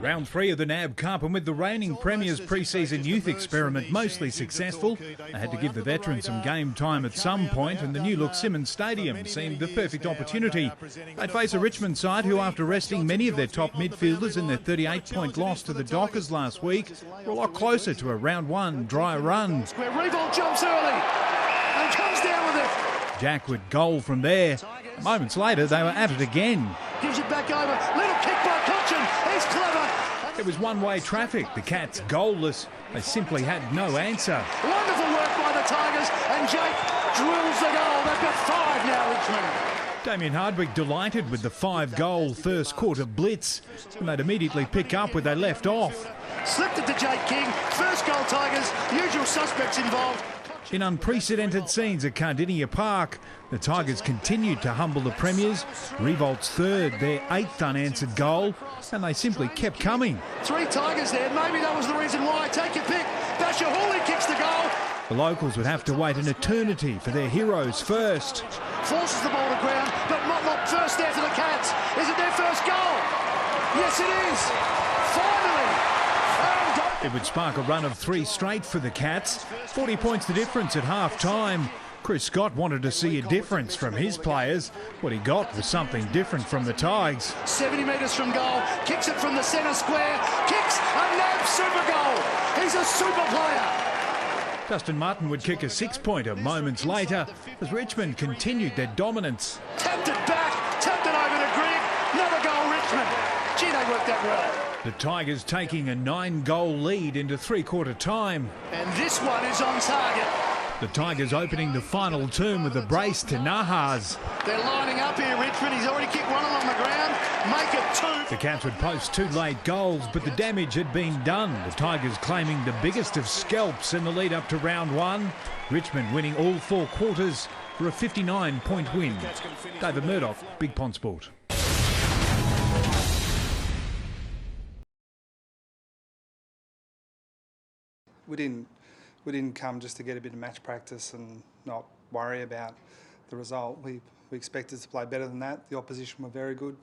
Round 3 of the NAB Cup, and with the reigning Premier's pre-season youth experiment mostly successful, they had to give the veterans some game time at some point, and the new-look Simmons Stadium seemed the perfect opportunity. They'd face a Richmond side who, after resting many of their top midfielders in their 38-point loss to the Dockers last week, were a lot closer to a round 1 dry run. Where Revolt jumps early and comes down with it. Jack would goal from there. Moments later, they were at it again. Gives it back over. Little kick by Cochin. He's clever. It was one-way traffic. The Cats goalless. They simply had no answer. Wonderful work by the Tigers, and Jake drills the goal. They've got 5 now, Richmond. Damien Hardwick delighted with the 5-goal first quarter blitz, and they'd immediately pick up where they left off. Slipped it to Jake King. First goal, Tigers. Usual suspects involved. In unprecedented scenes at Cardinia Park, the Tigers continued to humble the Premiers. Revolt's third, their 8th unanswered goal, and they simply kept coming. 3 Tigers there. Maybe that was the reason why. Take your pick. Basher Hawley kicks the goal. The locals would have to wait an eternity for their heroes first. Forces the ball to ground, but Motlop first there for the Cats. Is it their first goal? Yes, it is. Finally. It would spark a run of 3 straight for the Cats. 40 points the difference at half-time. Chris Scott wanted to see a difference from his players. What he got was something different from the Tigers. 70 metres from goal, kicks it from the centre square, kicks a NAB super goal. He's a super player. Dustin Martin would kick a 6-pointer moments later as Richmond continued their dominance. Tapped it back, tapped it over to Grigg. Another goal, Richmond. Gee, they worked that well. The Tigers taking a 9-goal lead into three-quarter time. And this one is on target. The Tigers opening the final term with a brace to Nahas. They're lining up here, Richmond. He's already kicked one along the ground. Make it 2. The Cats would post 2 late goals, but the damage had been done. The Tigers claiming the biggest of scalps in the lead up to round 1. Richmond winning all 4 quarters for a 59-point win. David Murdoch, Big Pond Sport. We didn't come just to get a bit of match practice and not worry about the result. We expected to play better than that. The opposition were very good.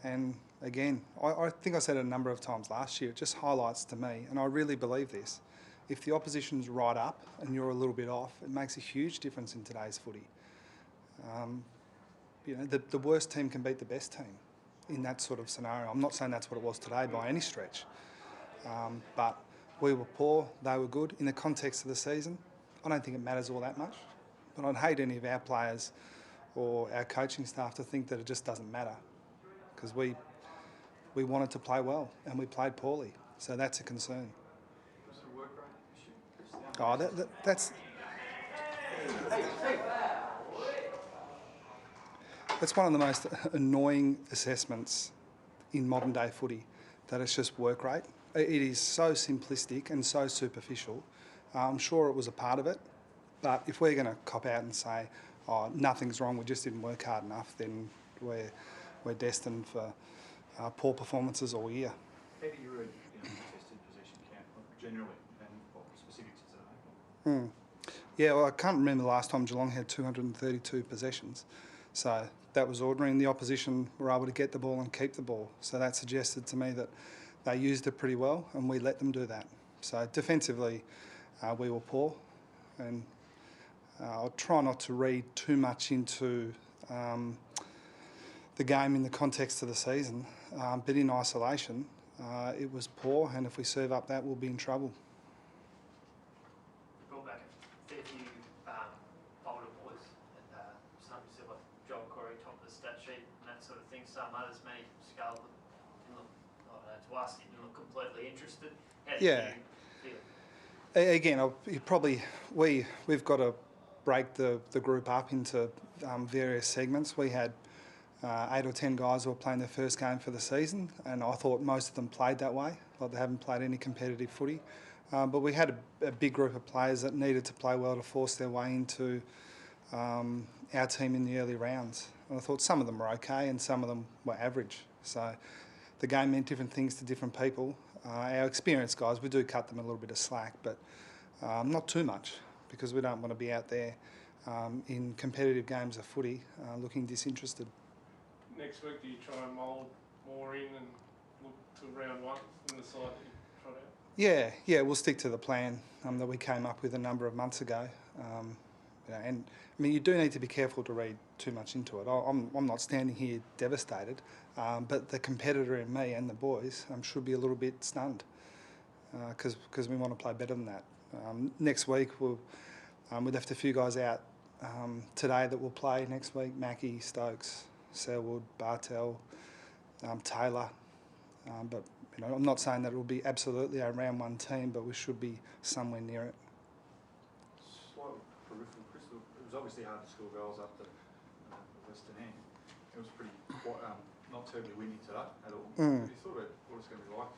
And again, I think I said it a number of times last year, it just highlights to me, and I really believe this, if the opposition's right up and you're a little bit off, it makes a huge difference in today's footy. You know, the worst team can beat the best team in that sort of scenario. I'm not saying that's what it was today by any stretch, but we were poor, they were good. In the context of the season, I don't think it matters all that much. But I'd hate any of our players or our coaching staff to think that it just doesn't matter, because we wanted to play well and we played poorly. So that's a concern. Oh, that's one of the most annoying assessments in modern day footy, that it's just work rate. It is so simplistic and so superficial. I'm sure it was a part of it, but if we're going to cop out and say, oh, nothing's wrong, we just didn't work hard enough, then we're destined for poor performances all year. How do you read contested possession count generally, and what specifics is that? Yeah, well, I can't remember the last time Geelong had 232 possessions. So that was ordinary, and the opposition were able to get the ball and keep the ball. So that suggested to me that they used it pretty well, and we let them do that. So defensively, we were poor, and I'll try not to read too much into the game in the context of the season, but in isolation, it was poor, and if we serve up that, we'll be in trouble. We've got back a fair few older boys, and some said like Joel Corey, top of the stat sheet and that sort of thing. Some others may scale them. To us, you look completely interested. How do you feel? Again, we've got to break the group up into various segments. We had 8 or 10 guys who were playing their first game for the season, and I thought most of them played that way, like they haven't played any competitive footy. But we had a big group of players that needed to play well to force their way into our team in the early rounds. And I thought some of them were okay and some of them were average. So the game meant different things to different people. Our experienced guys, we do cut them a little bit of slack, but not too much, because we don't want to be out there in competitive games of footy looking disinterested. Next week, do you try and mould more in and look to round one in the side that you trot out? Yeah, we'll stick to the plan that we came up with a number of months ago. And I mean, you do need to be careful to read too much into it. I'm not standing here devastated, but the competitor in me and the boys should be a little bit stunned because we want to play better than that. Next week we left a few guys out today that will play next week: Mackie, Stokes, Selwood, Bartel, Taylor. But I'm not saying that it will be absolutely a round one team, but we should be somewhere near it. Slightly peripheral, Chris. It was obviously hard to score goals up the western end. It was pretty not terribly windy today at all. Have you thought about what it's going to be like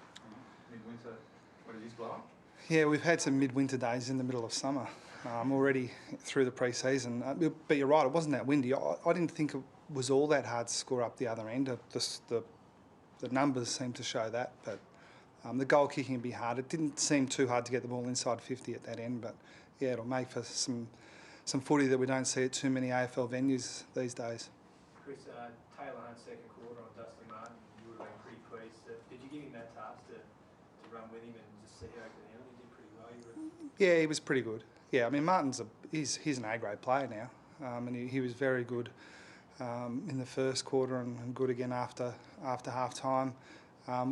midwinter when it is blowing? Yeah, we've had some midwinter days in the middle of summer already through the pre-season. But you're right, it wasn't that windy. I didn't think it was all that hard to score up the other end. The numbers seem to show that, but the goal kicking would be hard. It didn't seem too hard to get the ball inside 50 at that end, but yeah, it'll make for some footy that we don't see at too many AFL venues these days. Chris, Taylor Hunt's second quarter on Dusty Martin, you would have been pretty pleased. Did you give him that task to run with him and just see how he could handle it? He did pretty well. Yeah, he was pretty good. Yeah, I mean, Martin's he's an A-grade player now, and he was very good in the first quarter and good again after half time.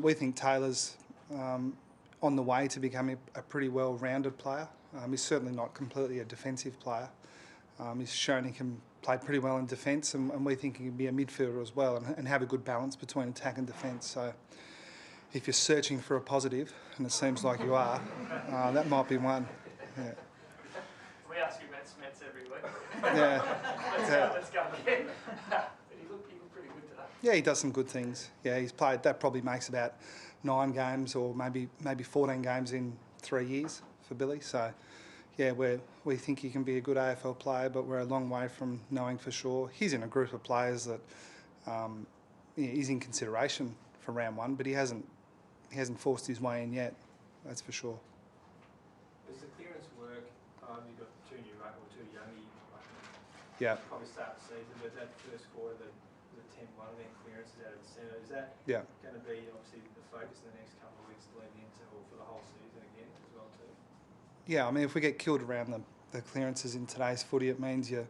We think Taylor's on the way to becoming a pretty well-rounded player. He's certainly not completely a defensive player. He's shown he can play pretty well in defence, and we think he can be a midfielder as well and have a good balance between attack and defence. So if you're searching for a positive, and it seems like you are, that might be one. Yeah. We ask you about Smets every week. Yeah. Let's go again. But he looked pretty good today. Yeah, he does some good things. Yeah, he's played. That probably makes about 9 games or maybe 14 games in 3 years for Billy. So, yeah, we think he can be a good AFL player, but we're a long way from knowing for sure. He's in a group of players that he's in consideration for round one, but he hasn't forced his way in yet. That's for sure. Does the clearance work? You've got 2 new ruck or 2 youngie. Yeah. Probably start the season, but that first quarter, the 10-1 then clearances out of the centre. Is that going to be obviously the focus in the next couple of weeks leading into or for the whole season again as well too? Yeah, I mean, if we get killed around the clearances in today's footy, it means you're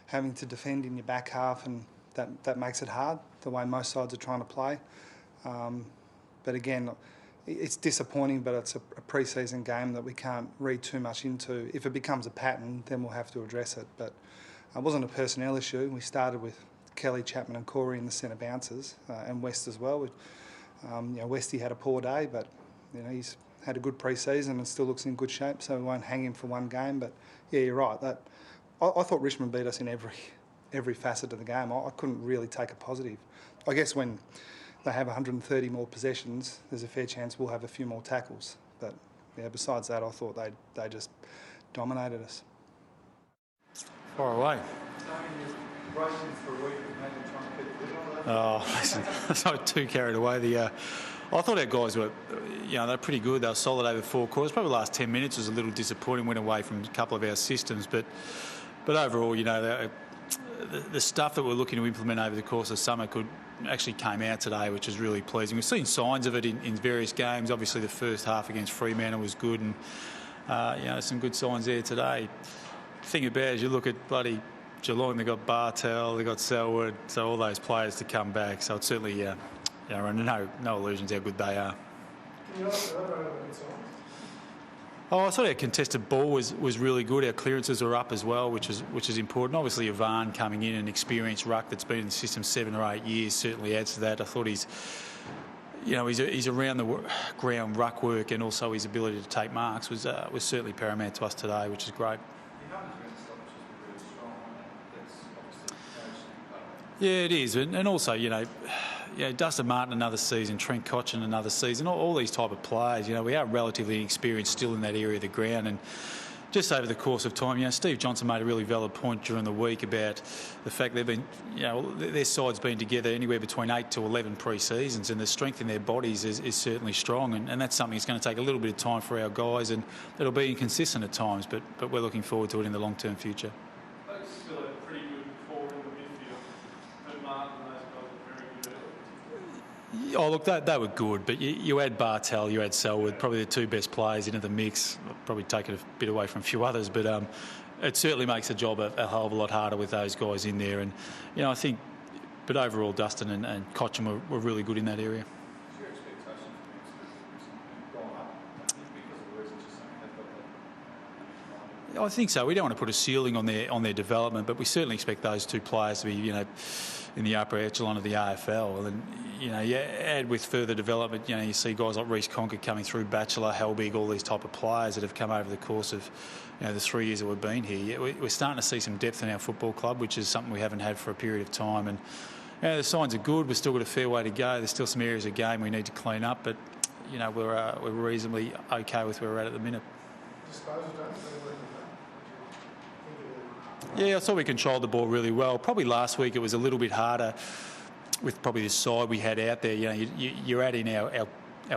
having to defend in your back half, and that makes it hard, the way most sides are trying to play. But again, it's disappointing, but it's a pre-season game that we can't read too much into. If it becomes a pattern, then we'll have to address it. But it wasn't a personnel issue. We started with Kelly, Chapman and Corey in the centre bouncers, and West as well. Westy had a poor day, but he's had a good pre-season and still looks in good shape, so we won't hang him for one game. But yeah, you're right. I thought Richmond beat us in every facet of the game. I couldn't really take a positive. I guess when they have 130 more possessions, there's a fair chance we'll have a few more tackles. But yeah, besides that, I thought they just dominated us. Far away. Oh, listen, I was too carried away. I thought our guys were, they're pretty good. They were solid over 4 quarters. Probably the last 10 minutes was a little disappointing. Went away from a couple of our systems, but overall, the stuff that we're looking to implement over the course of summer actually came out today, which is really pleasing. We've seen signs of it in various games. Obviously, the first half against Fremantle was good, and some good signs there today. The thing about it is you look at bloody Geelong, they've got Bartel, they've got Selwood, so all those players to come back. So it's certainly, no illusions how good they are. Can you also elaborate on the signs? Oh, I thought our contested ball was really good. Our clearances were up as well, which is important. Obviously, Ivan coming in, an experienced ruck that's been in the system 7 or 8 years, certainly adds to that. I thought he's around the ground ruck work, and also his ability to take marks was certainly paramount to us today, which is great. Yeah, it is, and also Dustin Martin another season, Trent Cotchin another season, all these type of players. We are relatively inexperienced still in that area of the ground, and just over the course of time, Steve Johnson made a really valid point during the week about the fact they've been, their side's been together anywhere between 8 to 11 pre-seasons, and the strength in their bodies is certainly strong, and that's something that's going to take a little bit of time for our guys, and it'll be inconsistent at times, but we're looking forward to it in the long-term future. Still a pretty good forward in the midfield, but Martin and those guys are very good early. Oh, look, they were good, but you had Bartel, you had Selwood, probably the two best players into the mix. Probably taken a bit away from a few others, but it certainly makes the job a hell of a lot harder with those guys in there. And, I think, but overall, Dustin and Cotchin were really good in that area. I think so. We don't want to put a ceiling on their development, but we certainly expect those two players to be, in the upper echelon of the AFL. And you add with further development, you see guys like Reece Conker coming through, Batchelor, Helbig, all these type of players that have come over the course of the 3 years that we've been here. We're starting to see some depth in our football club, which is something we haven't had for a period of time. And the signs are good. We've still got a fair way to go. There's still some areas of game we need to clean up, but we're reasonably okay with where we're at the minute. Yeah, I thought we controlled the ball really well. Probably last week it was a little bit harder with probably the side we had out there. You're adding our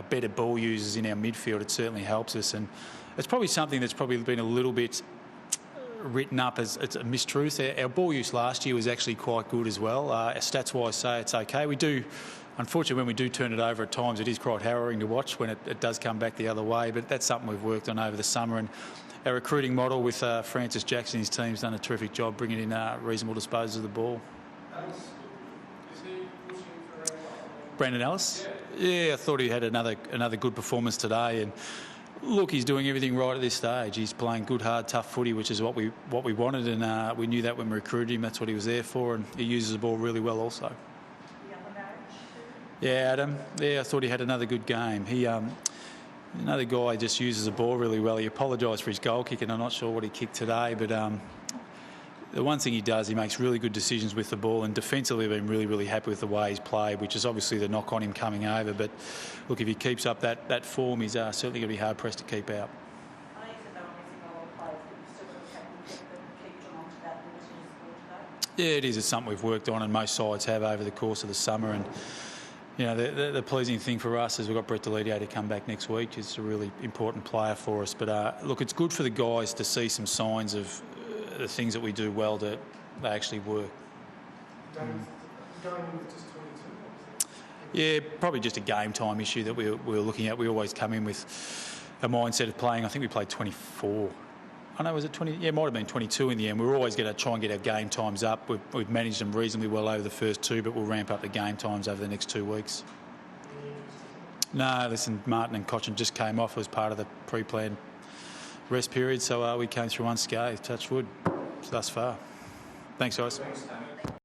better ball users in our midfield. It certainly helps us, and it's probably something that's probably been a little bit written up as it's a mistruth. Our ball use last year was actually quite good as well. Stats-wise say it's okay. We do, unfortunately, when we do turn it over at times, it is quite harrowing to watch when it does come back the other way, but that's something we've worked on over the summer. And our recruiting model with Francis Jackson, his team's done a terrific job bringing in reasonable disposals of the ball. Brandon Ellis? Yeah, I thought he had another good performance today. And look, he's doing everything right at this stage. He's playing good, hard, tough footy, which is what we wanted, and we knew that when we recruited him. That's what he was there for, and he uses the ball really well also. Yeah, Adam. Yeah, I thought he had another good game. Another guy just uses the ball really well. He apologised for his goal kick, and I'm not sure what he kicked today, but the one thing he does, he makes really good decisions with the ball, and defensively we've been really, really happy with the way he's played, which is obviously the knock on him coming over. But look, if he keeps up that form, he's certainly going to be hard pressed to keep out. Yeah, it is. It's something we've worked on, and most sides have over the course of the summer. And the pleasing thing for us is we've got Brett Delidio to come back next week. He's a really important player for us. But look, it's good for the guys to see some signs of the things that we do well that they actually work. Yeah, probably just a game time issue that we're looking at. We always come in with a mindset of playing. I think we played 24. I know, was it 20? Yeah, it might have been 22 in the end. We're always going to try and get our game times up. We've managed them reasonably well over the first two, but we'll ramp up the game times over the next 2 weeks. No, listen, Martin and Cotchin just came off as part of the pre-planned rest period, so we came through unscathed, touch wood, thus far. Thanks, guys.